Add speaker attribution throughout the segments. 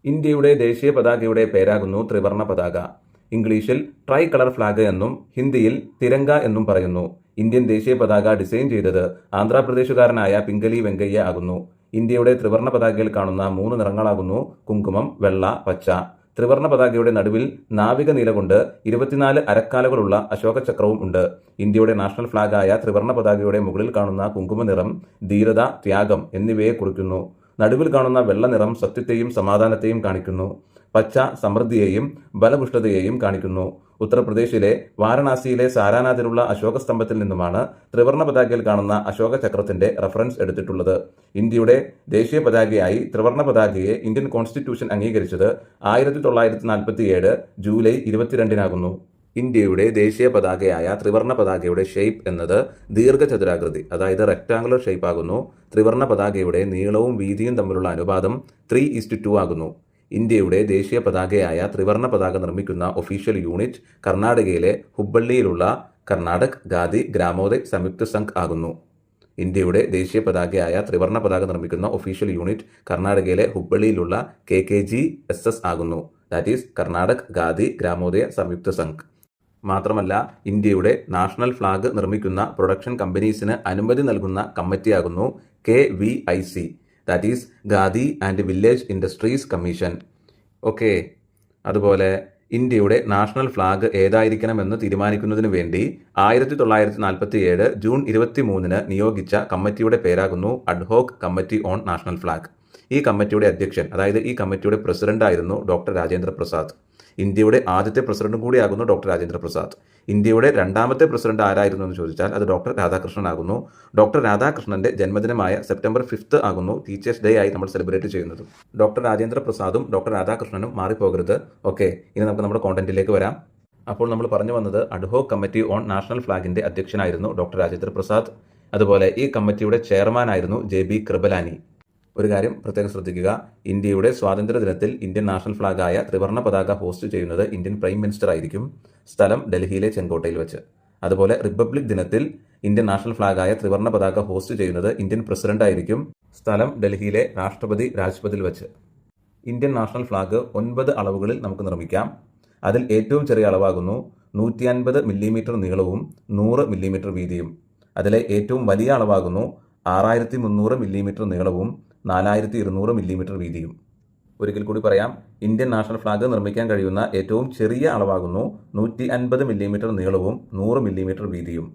Speaker 1: ഇന്ത്യയുടെ ദേശീയ പതാകയുടെ പേരാകുന്നു ത്രിവർണ പതാക. ഇംഗ്ലീഷിൽ ട്രൈ കളർ ഫ്ലാഗ് എന്നും ഹിന്ദിയിൽ തിരങ്ക എന്നും പറയുന്നു. ഇന്ത്യൻ ദേശീയ പതാക ഡിസൈൻ ചെയ്തത് ആന്ധ്രാപ്രദേശുകാരനായ പിംഗലി വെങ്കയ്യ ആകുന്നു. ഇന്ത്യയുടെ ത്രിവർണ പതാകയിൽ കാണുന്ന 3 നിറങ്ങളാകുന്നു കുങ്കുമം, വെള്ള, പച്ച. ത്രിവർണ പതാകയുടെ നടുവിൽ നാവിക നീല കൊണ്ട് 24 അരക്കാലുകളുള്ള അശോക ചക്രവും ഉണ്ട്. ഇന്ത്യയുടെ നാഷണൽ ഫ്ളാഗായ ത്രിവർണ പതാകയുടെ മുകളിൽ കാണുന്ന കുങ്കുമ നിറം ധീരത, ത്യാഗം എന്നിവയെ കുറിക്കുന്നു. നടുവിൽ കാണുന്ന വെള്ള നിറം സത്യത്തെയും സമാധാനത്തെയും കാണിക്കുന്നു. പച്ച സമൃദ്ധിയെയും ബലപുഷ്ടതയെയും കാണിക്കുന്നു. ഉത്തർപ്രദേശിലെ വാരണാസിയിലെ സാരാനാഥിലുള്ള അശോക സ്തംഭത്തിൽ നിന്നുമാണ് ത്രിവർണ പതാകയിൽ കാണുന്ന അശോക ചക്രത്തിന്റെ റഫറൻസ് എടുത്തിട്ടുള്ളത്. ഇന്ത്യയുടെ ദേശീയ പതാകയായി ത്രിവർണ പതാകയെ ഇന്ത്യൻ കോൺസ്റ്റിറ്റ്യൂഷൻ അംഗീകരിച്ചത് 1947 ജൂലൈ 22-നാകുന്നു. ഇന്ത്യയുടെ ദേശീയ പതാകയായ ത്രിവർണ പതാകയുടെ ഷേപ്പ് എന്നത് ദീർഘചതുരാകൃതി, അതായത് റെക്ടാങ്കുലർ ഷേപ്പ് ആകുന്നു. ത്രിവർണ പതാകയുടെ നീളവും വീതിയും തമ്മിലുള്ള അനുപാതം 3:2 ആകുന്നു. ഇന്ത്യയുടെ ദേശീയ പതാകയായ ത്രിവർണ പതാക നിർമ്മിക്കുന്ന ഒഫീഷ്യൽ യൂണിറ്റ് കർണാടകയിലെ ഹുബ്ബള്ളിയിലുള്ള കർണാടക് ഖാദി ഗ്രാമോദയ് സംയുക്ത സംഘ് ആകുന്നു. ഇന്ത്യയുടെ ദേശീയ പതാകയായ ത്രിവർണ പതാക നിർമ്മിക്കുന്ന ഒഫീഷ്യൽ യൂണിറ്റ് കർണാടകയിലെ ഹുബ്ബള്ളിയിലുള്ള KKGSS ആകുന്നു. ദാറ്റ് ഈസ് കർണാടക് ഖാദി ഗ്രാമോദയ സംയുക്ത സംഘ്. മാത്രമല്ല, ഇന്ത്യയുടെ നാഷണൽ ഫ്ളാഗ് നിർമ്മിക്കുന്ന പ്രൊഡക്ഷൻ കമ്പനീസിന് അനുമതി നൽകുന്ന കമ്മിറ്റിയാകുന്നു KVIC, that is khadi and village industries commission. Okay. അതുപോലെ ഇന്ത്യയുടെ നാഷണൽ ഫ്ളാഗ് ഏതായിരിക്കണമെന്ന് തീരുമാനിക്കുന്നതിന് വേണ്ടി 1947 ജൂൺ 23-ന് നിയോഗിച്ച കമ്മിറ്റിയുടെ പേരാകുന്നു ad hoc committee on national flag. ഈ കമ്മിറ്റിയുടെ അധ്യക്ഷൻ, അതായത് ഈ കമ്മിറ്റിയുടെ പ്രസിഡന്റ് ആയിരുന്നു ഡോക്ടർ രാജേന്ദ്ര പ്രസാദ്. ഇന്ത്യയുടെ ആദ്യത്തെ പ്രസിഡന്റും കൂടിയാകുന്നു ഡോക്ടർ രാജേന്ദ്ര പ്രസാദ്. ഇന്ത്യയുടെ രണ്ടാമത്തെ പ്രസിഡന്റ് ആരായിരുന്നു എന്ന് ചോദിച്ചാൽ അത് ഡോക്ടർ രാധാകൃഷ്ണൻ ആകുന്നു. ഡോക്ടർ രാധാകൃഷ്ണന്റെ ജന്മദിനമായ സെപ്റ്റംബർ 5 ആകുന്നു ടീച്ചേഴ്സ് ഡേ ആയി നമ്മൾ സെലിബ്രേറ്റ് ചെയ്യുന്നത്. ഡോക്ടർ രാജേന്ദ്ര പ്രസാദും ഡോക്ടർ രാധാകൃഷ്ണനും മാറിപ്പോകരുത്. ഓക്കെ, ഇനി നമുക്ക് നമ്മുടെ കോണ്ടന്റിലേക്ക് വരാം. അപ്പോൾ നമ്മൾ പറഞ്ഞു വന്നത് അഡ്ഹോക് കമ്മിറ്റി ഓൺ നാഷണൽ ഫ്ളാഗിന്റെ അധ്യക്ഷനായിരുന്നു ഡോക്ടർ രാജേന്ദ്ര പ്രസാദ്. അതുപോലെ ഈ കമ്മിറ്റിയുടെ ചെയർമാൻ ആയിരുന്നു JB കൃപലാനി. ഒരു കാര്യം പ്രത്യേകം ശ്രദ്ധിക്കുക, ഇന്ത്യയുടെ സ്വാതന്ത്ര്യ ദിനത്തിൽ ഇന്ത്യൻ നാഷണൽ ഫ്ളാഗായ ത്രിവർണ പതാക ഹോസ്റ്റ് ചെയ്യുന്നത് ഇന്ത്യൻ പ്രൈം മിനിസ്റ്റർ ആയിരിക്കും. സ്ഥലം ഡൽഹിയിലെ ചെങ്കോട്ടയിൽ വെച്ച്. അതുപോലെ റിപ്പബ്ലിക് ദിനത്തിൽ ഇന്ത്യൻ നാഷണൽ ഫ്ളാഗായ ത്രിവർണ പതാക ഹോസ്റ്റ് ചെയ്യുന്നത് ഇന്ത്യൻ പ്രസിഡന്റ് ആയിരിക്കും. സ്ഥലം ഡൽഹിയിലെ രാഷ്ട്രപതി രാജ്പഥിൽ വെച്ച്. ഇന്ത്യൻ നാഷണൽ ഫ്ളാഗ് 9 അളവുകളിൽ നമുക്ക് നിർമ്മിക്കാം. അതിൽ ഏറ്റവും ചെറിയ അളവാകുന്നു 150 മില്ലിമീറ്റർ നീളവും 100 മില്ലിമീറ്റർ വീതിയും. അതിലെ ഏറ്റവും വലിയ അളവാകുന്നു 6300 മില്ലിമീറ്റർ നീളവും 4200 മില്ലിമീറ്റർ വീതിയും. ഒരിക്കൽ കൂടി പറയാം, ഇന്ത്യൻ നാഷണൽ ഫ്ളാഗ് നിർമ്മിക്കാൻ കഴിയുന്ന ഏറ്റവും ചെറിയ അളവാകുന്നു 150 മില്ലിമീറ്റർ നീളവും 100 മില്ലിമീറ്റർ വീതിയും.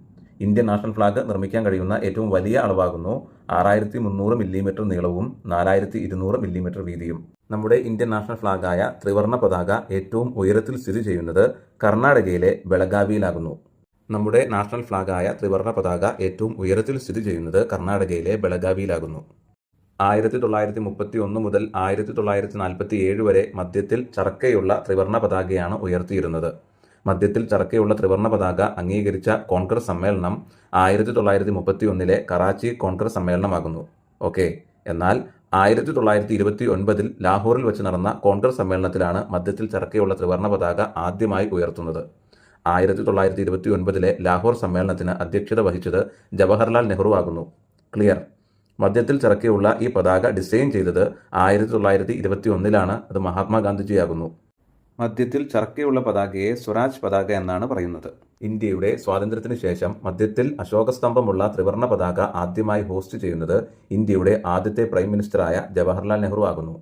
Speaker 1: ഇന്ത്യൻ നാഷണൽ ഫ്ളാഗ് നിർമ്മിക്കാൻ കഴിയുന്ന ഏറ്റവും വലിയ അളവാകുന്നു 6300 മില്ലിമീറ്റർ നീളവും 4200 മില്ലിമീറ്റർ വീതിയും. നമ്മുടെ ഇന്ത്യൻ നാഷണൽ ഫ്ളാഗായ ത്രിവർണ പതാക ഏറ്റവും ഉയരത്തിൽ സ്ഥിതി ചെയ്യുന്നത് കർണാടകയിലെ ബെളഗാവിയിലാകുന്നു. നമ്മുടെ നാഷണൽ ഫ്ളാഗായ ത്രിവർണ പതാക ഏറ്റവും ഉയരത്തിൽ സ്ഥിതി ചെയ്യുന്നത് കർണാടകയിലെ ബെളഗാവിയിലാകുന്നു. 1931 മുതൽ 1947 വരെ മധ്യത്തിൽ ചർക്കയുള്ള ത്രിവർണ പതാകയാണ് ഉയർത്തിയിരുന്നത്. മധ്യത്തിൽ ചർക്കയുള്ള ത്രിവർണ പതാക അംഗീകരിച്ച കോൺഗ്രസ് സമ്മേളനം 1931 കറാച്ചി കോൺഗ്രസ് സമ്മേളനമാകുന്നു. ഓക്കെ. എന്നാൽ 1929 ലാഹോറിൽ വെച്ച് നടന്ന കോൺഗ്രസ് സമ്മേളനത്തിലാണ് മധ്യത്തിൽ ചർക്കയുള്ള ത്രിവർണ പതാക ആദ്യമായി ഉയർത്തുന്നത്. 1929 ലാഹോർ സമ്മേളനത്തിന് അധ്യക്ഷത വഹിച്ചത് ജവഹർലാൽ നെഹ്റു ആകുന്നു. ക്ലിയർ. മധ്യത്തിൽ ചർക്കയുള്ള ഈ പതാക ഡിസൈൻ ചെയ്തത് 1921 അത് മഹാത്മാഗാന്ധിജി ആകുന്നു. മധ്യത്തിൽ ചർക്കയുള്ള പതാകയെ സ്വരാജ് പതാക എന്നാണ് പറയുന്നത്. ഇന്ത്യയുടെ സ്വാതന്ത്ര്യത്തിന് ശേഷം മധ്യത്തിൽ അശോകസ്തംഭമുള്ള ത്രിവർണ പതാക ആദ്യമായി ഹോസ്റ്റ് ചെയ്യുന്നത് ഇന്ത്യയുടെ ആദ്യത്തെ പ്രൈം മിനിസ്റ്ററായ ജവഹർലാൽ നെഹ്റു ആകുന്നു.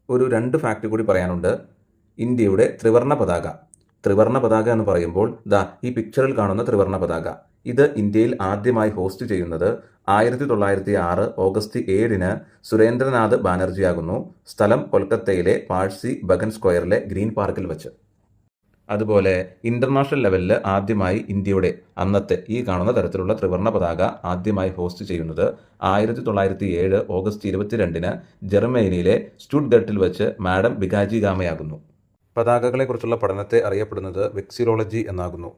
Speaker 1: ഒരു 2 ഫാക്ട് കൂടി പറയാനുണ്ട്. ഇന്ത്യയുടെ ത്രിവർണ പതാക എന്ന് പറയുമ്പോൾ ഈ പിക്ചറിൽ കാണുന്ന ത്രിവർണ പതാക, ഇത് ഇന്ത്യയിൽ ആദ്യമായി ഹോസ്റ്റ് ചെയ്യുന്നത് 1906 ഓഗസ്റ്റ് 7-ന് സുരേന്ദ്രനാഥ് ബാനർജി ആകുന്നു. സ്ഥലം കൊൽക്കത്തയിലെ പാഴ്സി ബഗൻ സ്ക്വയറിലെ ഗ്രീൻ പാർക്കിൽ വെച്ച്. അതുപോലെ ഇന്റർനാഷണൽ ലെവലിൽ ആദ്യമായി ഇന്ത്യയുടെ അന്നത്തെ ഈ കാണുന്ന തരത്തിലുള്ള ത്രിവർണ പതാക ആദ്യമായി ഹോസ്റ്റ് ചെയ്യുന്നത് 1907 ഓഗസ്റ്റ് 22-ന് ജർമ്മനിയിലെ സ്റ്റുട്ട്ഗർട്ടിൽ വെച്ച് മാഡം ബികാജി ഗാമയാകുന്നു. പതാകകളെക്കുറിച്ചുള്ള പഠനത്തെ അറിയപ്പെടുന്നത് വെക്സിലോളജി എന്നാകുന്നു.